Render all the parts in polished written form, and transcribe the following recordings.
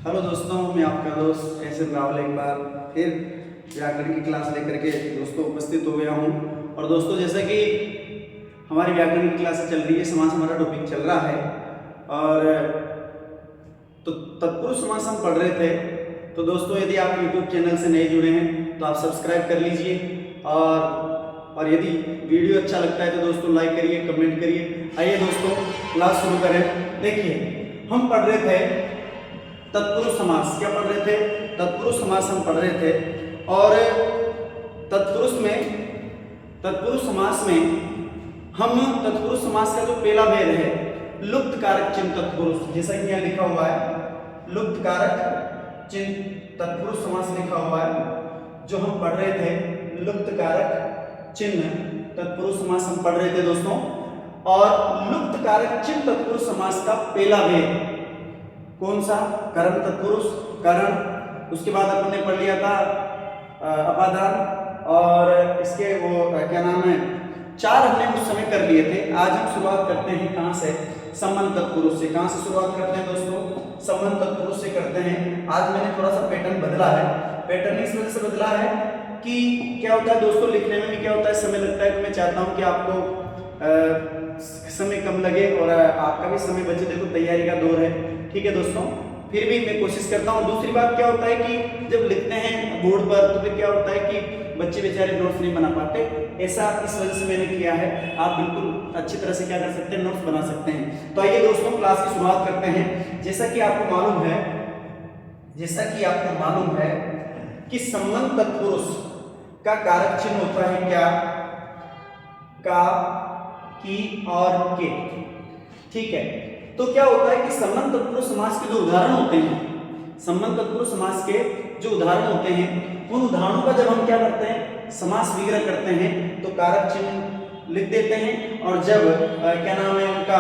Hello दोस्तों, मैं आपका दोस्त एस एम रावल एक बार फिर व्याकरण की क्लास लेकर के दोस्तों उपस्थित हो गया हूँ। और दोस्तों, जैसा कि हमारी व्याकरण की क्लास चल रही है, समास हमारा टॉपिक चल रहा है और तो तत्पुरुष समास हम पढ़ रहे थे। तो दोस्तों, यदि आप यूट्यूब चैनल से नए जुड़े हैं तो आप सब्सक्राइब कर लीजिए और यदि वीडियो अच्छा लगता है तो दोस्तों लाइक करिए, कमेंट करिए। आइए दोस्तों, क्लास शुरू करें। देखिए, हम पढ़ रहे थे तत्पुरुष समास। क्या पढ़ रहे थे? तत्पुरुष समास हम पढ़ रहे थे। और तत्पुरुष समास में हम तत्पुरुष समास का जो पहला भेद है, लुप्त कारक चिन्ह तत्पुरुष, जैसा कि यहाँ लिखा हुआ है लुप्त कारक चिन्ह तत्पुरुष समास लिखा हुआ है, जो हम पढ़ रहे थे लुप्त कारक चिन्ह तत्पुरुष समास हम पढ़ रहे थे दोस्तों। और लुप्त कारक चिन्ह तत्पुरुष समास का पहला भेद कौन सा? करण तत्पुरुष, करण। उसके बाद अपन ने पढ़ लिया था अपादान, और इसके वो क्या नाम है, 4 हमने उस समय कर लिए थे। आज हम शुरुआत करते हैं कहाँ से? संबंध तत्पुरुष से। कहाँ से शुरुआत करते हैं दोस्तों? संबंध तत्पुरुष से करते हैं। आज मैंने थोड़ा सा पैटर्न बदला है। पैटर्न इस वजह से बदला है कि क्या होता है दोस्तों, लिखने में भी क्या होता है, समय लगता है। तो मैं चाहता हूँ कि आपको समय कम लगे और आपका भी समय बचे। देखो, तैयारी का दौर है, ठीक है दोस्तों। फिर भी मैं कोशिश करता हूँ। दूसरी बात क्या होता है कि जब लिखते हैं बोर्ड पर तो फिर क्या होता है कि बच्चे बेचारे नोट्स नहीं बना पाते। ऐसा इस वजह से मैंने किया है। आप बिल्कुल अच्छी तरह से क्या कर सकते हैं, नोट्स बना सकते हैं। तो आइए दोस्तों, क्लास की शुरुआत करते हैं। जैसा कि आपको मालूम है कि संबंध तत्पुरुष का कारक चिन्ह होता है क्या? का, की और के। ठीक है। तो क्या होता है कि संबंध तत्पुरुष समास के जो उदाहरण होते हैं, संबंध तत्पुरुष समास के जो उदाहरण होते हैं, उन उदाहरणों का जब हम क्या करते हैं, समास विग्रह करते हैं, तो कारक चिन्ह लिख देते हैं। और जब क्या नाम है उनका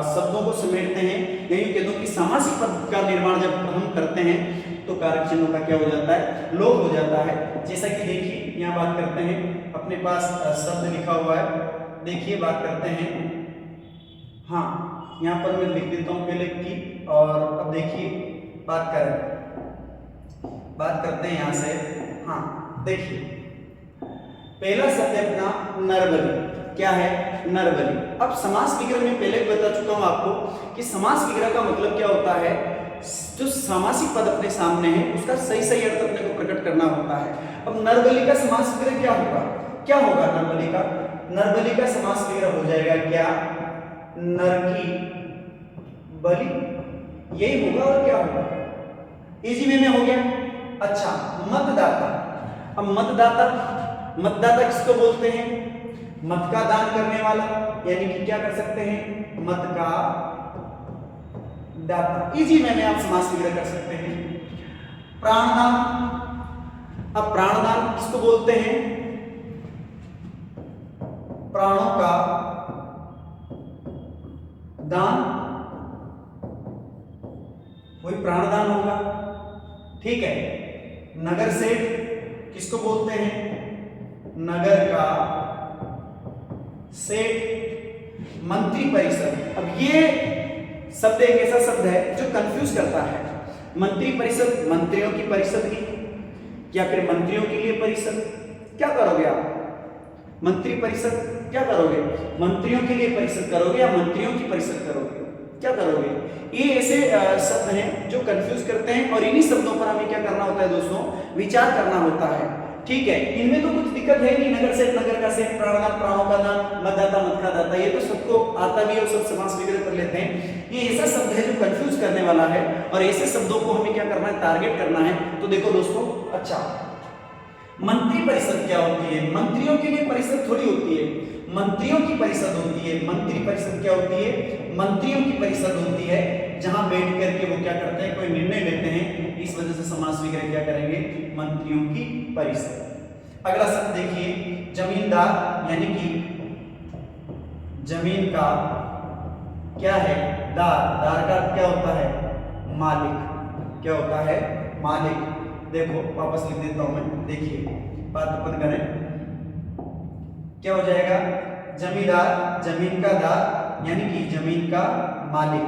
शब्दों को समेटते हैं, यही कह दो कि सामासिक पद का निर्माण जब हम करते हैं तो कारक चिन्हों का क्या हो जाता है, लोप हो जाता है। जैसा कि देखिए, यहाँ बात करते हैं, अपने पास शब्द लिखा हुआ है। देखिए, बात करते हैं। हाँ, यहाँ पर मैं लिख देता हूँ पहले की, और अब देखिए बात करते हैं यहाँ से। हाँ, देखिए, पहला शब्द है अपना नरबली। क्या है? नरबली। अब समास विग्रह में पहले बता चुका हूँ आपको कि समास विग्रह का मतलब क्या होता है, जो सामासिक पद अपने सामने है उसका सही अर्थ अपने को प्रकट करना होता है। अब नरबली का समास विग्रह क्या होगा? नरबली का समास विग्रह हो जाएगा क्या? नर की बलि, यही होगा। और क्या होगा? इजी वे में हो गया। अच्छा, मतदाता। अब मतदाता किसको बोलते हैं? मत का दान करने वाला, यानी कि क्या कर सकते हैं, मत का दाता। इजी वे में आप समास विग्रह कर सकते हैं। प्राणदान। अब प्राणदान किसको बोलते हैं? प्राणों का दान, वही प्राणदान होगा। ठीक है। नगर सेठ किसको बोलते हैं? नगर का सेठ। मंत्री परिषद। अब ये शब्द एक ऐसा शब्द है जो कंफ्यूज करता है। मंत्री परिषद, मंत्रियों की परिषद की, या फिर मंत्रियों के लिए परिषद? क्या करोगे आप? मंत्री परिषद क्या करोगे? मंत्रियों के लिए परिषद करोगे या मंत्रियों की परिषद करोगे? क्या करोगे? ये ऐसे शब्द हैं जो कंफ्यूज करते हैं, और इन्हीं शब्दों पर हमें क्या करना होता है दोस्तों, विचार करना होता है। ठीक है। इनमें तो कुछ दिक्कत है नहीं, नगर सेठ, नगर का सेठ, प्राणदान, प्राणों का दान, मतदाता, मत का दाता, ये तो सबको आता भी है और सब समास विग्रह कर लेते हैं। ये ऐसा शब्द है जो कंफ्यूज करने वाला है, और ऐसे शब्दों को हमें क्या करना है, टारगेट करना है। तो देखो दोस्तों, अच्छा, मंत्री परिषद क्या होती है? मंत्रियों के लिए परिषद थोड़ी होती है, मंत्रियों की परिषद होती है। मंत्री परिषद क्या होती है? मंत्रियों की परिषद होती है, जहां बैठ करके वो क्या करते हैं, कोई निर्णय लेते हैं। इस वजह से समास विग्रह क्या करेंगे, मंत्रियों की परिषद। अगला शब्द देखिए, जमींदार, यानी कि जमीन का क्या है, दार। दार का क्या होता है? मालिक। क्या होता है? मालिक। देखो, वापस लिख देता हूं मैं। देखिए, बात अपन करें, क्या हो जाएगा? जमींदार, जमीन का दार, यानी कि जमीन का मालिक।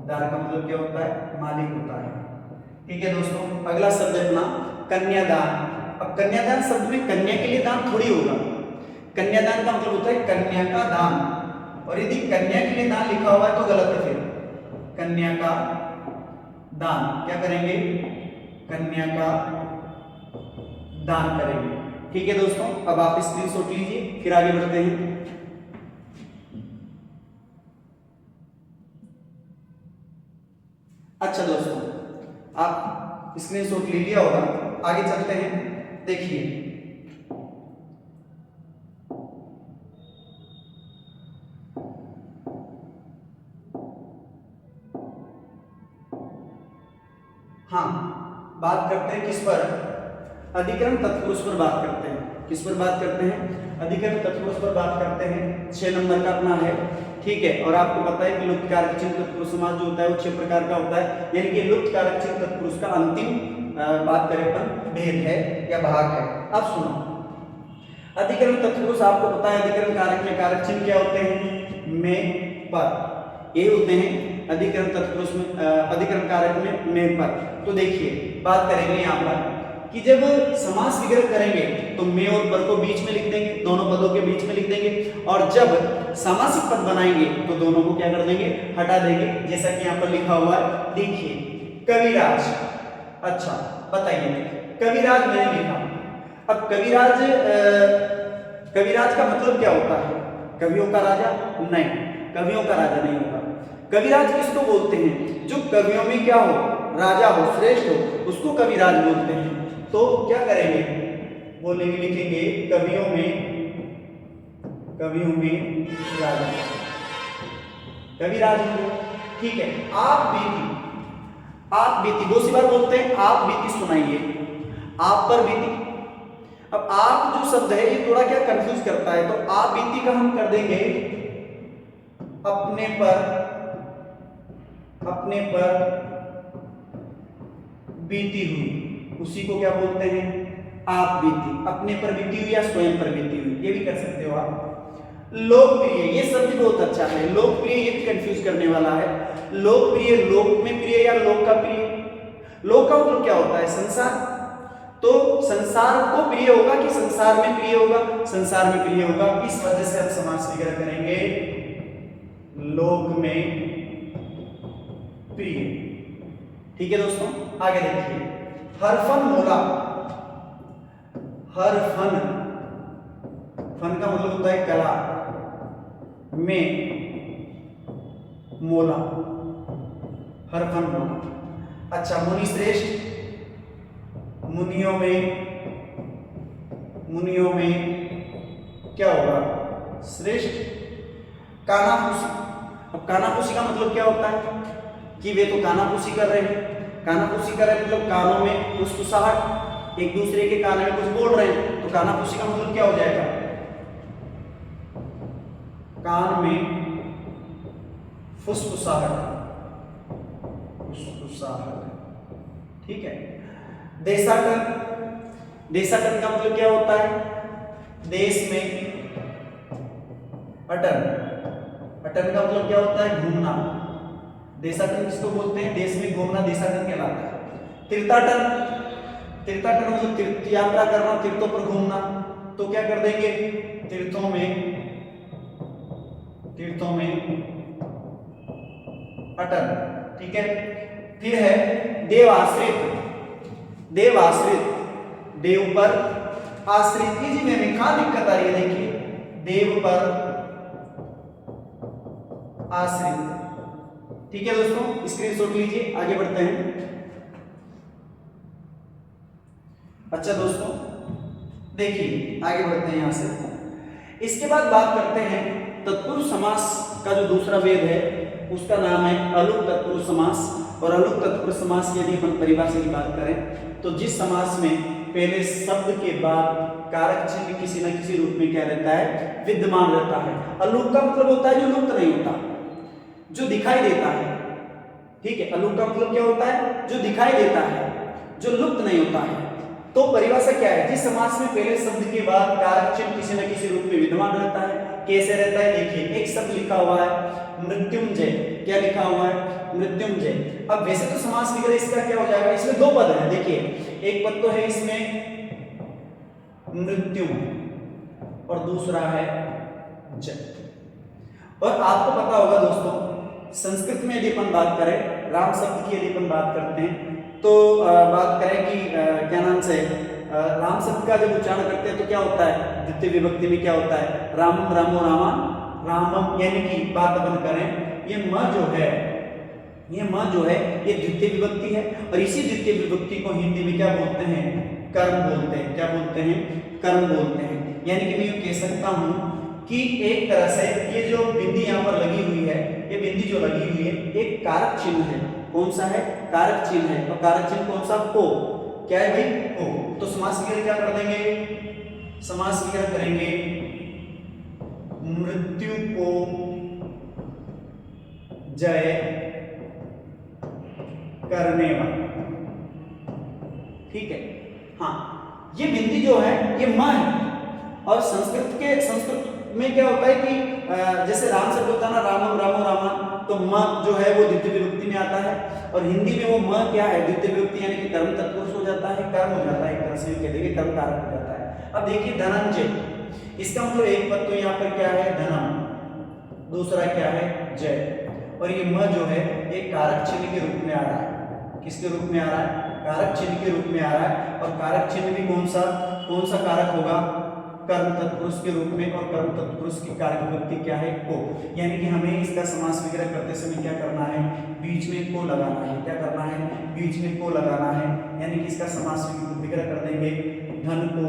दार का मतलब क्या होता है? मालिक होता है। ठीक है दोस्तों, अगला शब्द है अपना कन्यादान। अब कन्यादान शब्द में कन्या के लिए दान थोड़ी होगा, कन्यादान का मतलब होता है कन्या का दान, और यदि कन्या के लिए दान लिखा हुआ है तो गलत है, फिर कन्या का दान क्या करेंगे, कन्या का दान करेंगे। ठीक है दोस्तों, अब आप स्क्रीनशॉट लीजिए, फिर आगे बढ़ते हैं। अच्छा दोस्तों, आप स्क्रीनशॉट ले लिया होगा, आगे चलते हैं। देखिए हाँ, बात करते हैं किस पर, अधिकरण तत्पुरुष पर बात करते हैं। किस पर बात करते हैं, अधिकरण तत्पुरुष पर बात करते हैं। 6 नंबर का अपना है, ठीक है। और आपको पता है कि लुप्त कारक चिन्ह तत्पुरुष समास जो होता है वो 6 प्रकार का होता है, यानी कि लुप्त कारक चिन्ह तत्पुरुष का अंतिम बात करें अपन भेद है या भाग है। अब सुनो, अधिकरण तत्पुरुष आपको पता है अधिकरण कारक में कारक चिन्ह क्या होते हैं, में पर, ये होते हैं अधिकरण तत्पुरुष में, अधिकरण कारक में पर। तो देखिए बात करेंगे यहाँ पर कि जब समास विग्रह करेंगे तो में और पर को बीच में लिख देंगे, दोनों पदों के बीच में लिख देंगे, और जब सामासिक पद बनाएंगे तो दोनों को क्या कर देंगे, हटा देंगे, जैसा कि यहाँ पर लिखा हुआ है। देखिए कविराज, अच्छा बताइए, कविराज मैंने लिखा। अब कविराज, कविराज का मतलब क्या होता है, कवियों का राजा? नहीं, कवियों का राजा नहीं होता। कविराज किसको बोलते हैं, जो कवियों में क्या हो, राजा हो, श्रेष्ठ हो, उसको कविराज बोलते हैं। तो क्या करेंगे, बोलेंगे, लिखेंगे कवियों में राजा, कविराज हो। ठीक है, आप बीती दो सी बार बोलते हैं, आप बीती सुनाइए, आप पर बीती। अब आप जो शब्द है ये थोड़ा क्या कंफ्यूज करता है, तो आप बीती का हम कर देंगे अपने पर बीती हुई, उसी को क्या बोलते हैं, आप बीती। अपने पर बीती हुई या स्वयं पर बीती हुई, ये भी कर सकते हो आप। लोकप्रिय, ये शब्द बहुत अच्छा है, लोकप्रिय, ये भी कंफ्यूज करने वाला है। लोकप्रिय, लोक में प्रिय या लोक का प्रिय? लोक का मतलब क्या होता है, संसार। तो संसार को प्रिय होगा कि संसार में प्रिय होगा? संसार में प्रिय होगा। इस वजह से हम समास विग्रह करेंगे लोक में प्रिय। ठीक है दोस्तों, आगे देखिए, हरफन मोला। हरफन, फन का मतलब होता है कला, में मोला, हरफन मोला। अच्छा, मुनि श्रेष्ठ, मुनियों में क्या होगा, श्रेष्ठ। कानाफूसी, अब कानाफूसी का मतलब क्या होता है कि वे तो कानाफूसी कर रहे हैं, कानाफूसी कर रहे हैं मतलब कानों में फुसफुसाहट, एक दूसरे के कान में कुछ बोल रहे हैं, तो कानाफूसी का मतलब क्या हो जाएगा, कान में फुसफुसाहट। ठीक है। देशाटन, देशाटन का मतलब क्या होता है, देश में अटन, अटन का मतलब क्या होता है, घूमना। देशाटन किसको बोलते हैं, देश में घूमना देशाटन कहलाता है। तीर्थाटन, तीर्थाटन मतलब तीर्थ यात्रा करना, तीर्थों पर घूमना, तो क्या कर देंगे, तीर्थों में अटन। ठीक है। फिर है देवाश्रित, देवाश्रित, देव पर आश्रित। जी में कहां दिक्कत आ रही है, देखिए, देव पर आश्रित। ठीक है दोस्तों, स्क्रीनशॉट लीजिए, आगे बढ़ते हैं। अच्छा दोस्तों, देखिए आगे बढ़ते हैं यहां से। इसके बाद बात करते हैं तत्पुरुष समास का जो दूसरा वेद है उसका नाम है अलुक तत्पुरुष समास। और अलुक तत्पुरुष समास की यदि अपन परिभाषा की बात करें तो जिस समास में पहले शब्द के बाद कारक चिन्ह किसी न किसी रूप में क्या रहता है, विद्यमान रहता है। अलुक का मतलब होता है जो लुप्त नहीं होता, जो दिखाई देता है। ठीक है, अलुक का मतलब क्या होता है, जो दिखाई देता है, जो लुप्त नहीं होता है। तो परिभाषा क्या है, जिस समास में पहले शब्द के बाद कारक चिन्ह किसी न किसी रूप में विद्यमान रहता है। कैसे रहता है, देखिए, एक शब्द लिखा हुआ है मृत्युंजय, क्या लिखा हुआ है? मृत्युंजय। अब वैसे तो समास विग्रह इसका क्या हो जाएगा, इसमें दो पद हैं, देखिए एक पद तो है इसमें मृत्यु और दूसरा है जय। और आपको पता होगा दोस्तों, संस्कृत में यदि अपन बात करें, राम शब्द की यदि अपन बात करते हैं तो बात करें कि क्या नाम से राम शब्द का जब उच्चारण करते हैं तो क्या होता है, द्वितीय विभक्ति में क्या होता है, रामम रामो रामा रामम, यानी कि बात अपन करें ये म जो है, ये म जो है ये द्वितीय विभक्ति है और इसी द्वितीय विभक्ति को हिंदी में क्या बोलते हैं, कर्म बोलते हैं। क्या बोलते हैं? कर्म बोलते हैं। यानी कि मैं ये कह सकता हूं कि एक तरह से ये जो बिंदी यहाँ पर लगी हुई है, ये बिंदी जो लगी हुई है एक कारक चिन्ह है। कौन सा है? कारक चिन्ह है। और कारक चिन्ह कौन सा? को। क्या है भाई? को। तो समास विग्रह क्या कर देंगे? समास विग्रह करेंगे मृत्यु को जय करने वाला। ठीक है, हाँ, ये बिंदी जो है ये म है और संस्कृत में क्या होता है कि जैसे राम शब्द होता है ना, रामम रामो रामा, तो म जो है वो द्वितीय विभक्ति में आता है और हिंदी में वो म क्या है, द्वितीय विभक्ति, यानी कि कर्म तत्पुरुष हो जाता है, कर्म हो जाता है, एक तरह से कह देंगे कर्म कारक हो जाता है। अब देखिए धनंजय, इसका मतलब एक पद तो यहाँ पर क्या है, धनम, दूसरा क्या है, जय, और ये म जो है एक कारक चिन्ह के रूप में आ रहा है। किसके रूप में आ रहा है? कारक चिन्ह के रूप में आ रहा है। और कारक चिन्ह भी कौन सा कारक होगा? कर्म तत्पुरुष के रूप में, और कर्म तत्पुरुष की कारक विभक्ति क्या है? को। यानी कि हमें इसका समास विग्रह करते समय क्या करना है? बीच में को लगाना है। क्या करना है? बीच में को लगाना है। यानी कि इसका समास विग्रह कर देंगे धन को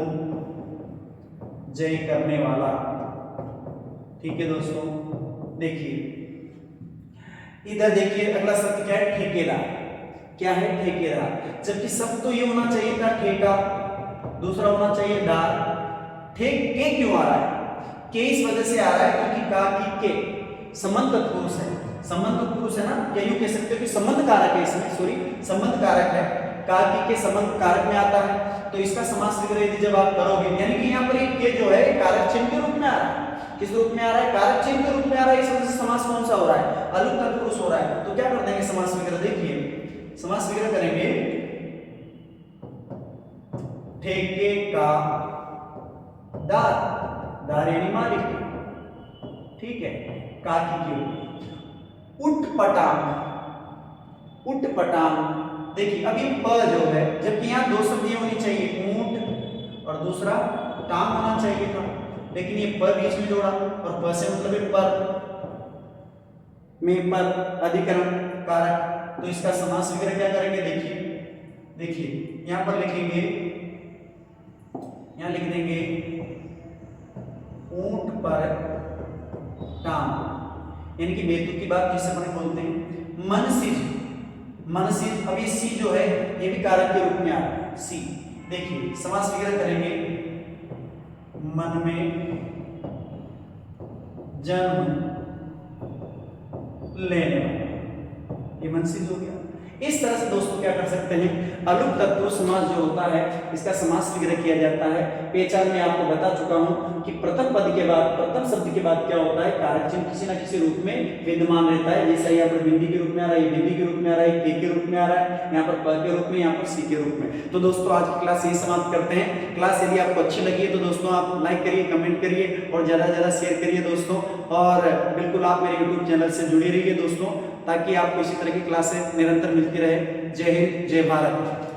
जय करने वाला। ठीक है दोस्तों, देखिए इधर देखिए अगला शब्द क्या है? ठेकेदार। क्या है? ठेकेदार। जबकि शब्द तो ये होना चाहिए था ठेका, दूसरा होना चाहिए दार। ठेक के क्यों आ रहा है? के इस वजह से आ रहा है क्योंकि का की के संबंध तत्पुरुष है। संबंध तत्पुरुष है ना, या यूं कह सकते हो कि संबंध कारक है इसमें, सॉरी संबंध कारक है, का की के संबंध कारक में आता है। तो इसका समास विग्रह यदि जब आप करोगे, यानी कि यहाँ पर एक के जो है कारक चिन्ह के रूप में आ रहा है। किस रूप में आ रहा है? कारक चिन्ह के रूप में आ रहा है। इस वजह से समास कौन सा हो रहा है? अलुक तत्पुरुष हो रहा है। तो क्या कर देंगे समास विग्रह? देखिए समास विग्रह करेंगे ठेके का दार, दार यानी मालिक। ठीक है, काकी की उटपटांग, उटपटांग। देखिए अभी प जो है, जबकि यहाँ दो शब्द होनी चाहिए, ऊंट और दूसरा टांग होना चाहिए था, लेकिन ये प बीच में जोड़ा और प से मतलब है पर, में पर अधिकरण कारक। तो इसका समास विग्रह क्या करेंगे? देखिए यहां पर लिखेंगे, यहां लिख देंगे ऊंट पर टांग, यानी कि बेतुक की बात जिसे अपन बोलते हैं। मनसिज, मनसिज। अब ये सी जो है ये भी कारक के रूप में आ रहा है, सी। देखिए समास विग्रह करेंगे मन में जन्म लेने वाला, ये मनसिज हो गया। इस तरह से दोस्तों क्या कर सकते हैं, अलुक तत्पुरुष समास जो होता है इसका समास विग्रह किया जाता है। पहचान में आपको बता चुका हूं कि प्रथम पद के बाद, प्रथम शब्द के बाद क्या होता है? कारक चिन्ह किसी ना किसी रूप में विद्यमान रहता है। जैसा यहाँ पर बिंदी के रूप में आ रहा है, बिंदी के रूप में आ रहा है, के रूप में आ रहा है, यहाँ पर प के रूप में, यहाँ पर सी के रूप में। तो दोस्तों आज की क्लास यही समाप्त करते हैं। क्लास यदि आपको अच्छी लगी है तो दोस्तों आप लाइक करिए, कमेंट करिए और ज्यादा से ज्यादा शेयर करिए दोस्तों। और बिल्कुल आप मेरे यूट्यूब चैनल से जुड़े रहिए दोस्तों, ताकि आपको इसी तरह की क्लासें निरंतर मिलती रहे। जय हिंद, जय भारत।